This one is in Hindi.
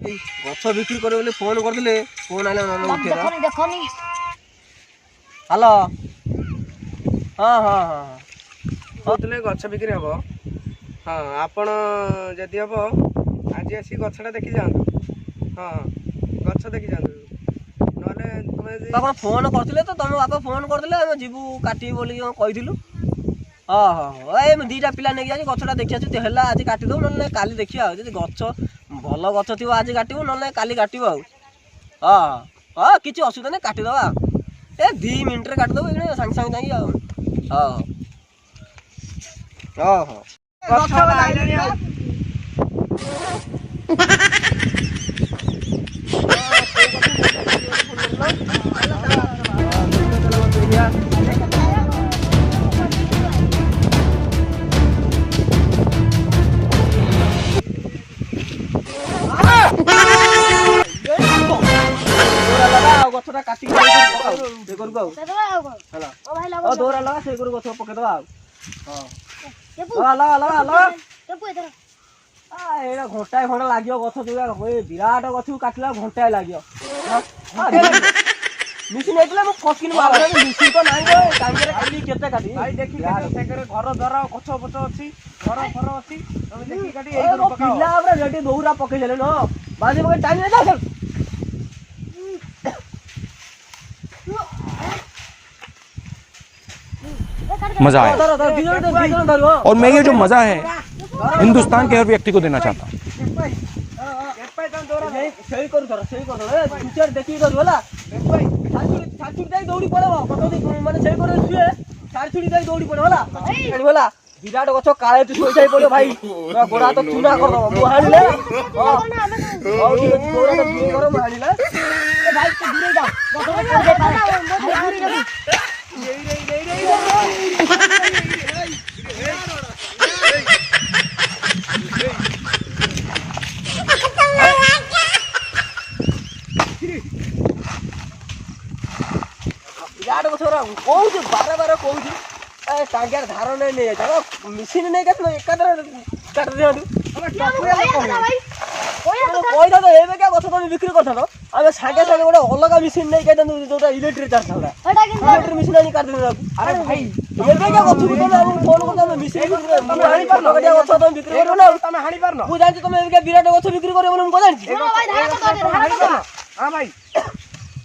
गछ बिक्री करे बोले फोन करदिले फोन आले न उठे देखनी देखनी हेलो हां हां हां कहतले गछ बिक्री हबो हां आपण जदी हबो आज आसी गछटा देखि जांतु हां गछ देखि जांतु नले तुमे बाबा फोन करथिले तो तुम बाबा फोन करथिले हम जीवु काटी बोली कहिथिलु हां हां ए म दीटा पिला नेकी जाई गछटा देखि आछु ते हला आज काटी दउ नले काली देखिया जदी गछ भल गछ थिबो आज काटिबो नले काली काटिबो हां हां किछि असुविधा नै काटी दवा ए 2 मिनिट रे काट दबो एने संग संग जाई हां हां हां गछ लाइले गछटा काटी से करू गाउ हला ओ भाई लगा ओ दोरा लगा से करू गछ पके दबा हां लगा लगा लगा लगा टेपू इधर आ एरा घंटा खंडा लागियो गछ जोगा होय विराट गछ काटला घंटा लागियो मिसिन एतला म फसकिन मारला मिसिन तो नाही गो काम करे खाली केते काटी भाई देखि से करे घर दर गछ पछ अछि घर फर अछि हम देखि काटी एई करू पकाओ पिला हमरा रेडी दोरा पके लेले न बाजे मगे टाइम नै जा मजा आया। और मैं ये जो मजा है हिंदुस्तान के हर व्यक्ति को देना चाहता हूँ। सही करू सर सही करू ए टीचर देखि करू होला छाछुड़ी जाई दौड़ी पड़ो कतो माने सही करू सुए छाछुड़ी जाई दौड़ी पड़ो होला एडी होला विराट गछ काळे तू सोई जाई पड़ो भाई गोड़ा तो चूना कर दो मु हानिले हां गोड़ा तो चूना करो मु हानिले ए भाई तू दूर जा गछ में पड़ जाए यार बछरा कोउ जे बारे बारे कोउ जे ए टांगर धार नै नै जा मशीन नै केत एकादर काट दे हम टपुया भाई कोइ दा तो एबे का गछ तो बिक्री करथन हम सागे सागे गोटे अलग मशीन नै केत जोटा इलेक्ट्रिक चार्ज होला एटा कि इलेक्ट्रिक मशीन नै काट दे अरे भाई एबे का गछ को हम फोन करत हम मशीन तुम हानि परनो गडिया गछ तो बिक्री करो ना तुम हानि परनो तू जानि तुम एबे का विराट गछ बिक्री करे बोले हम को जानि भाई धार कर हां भाई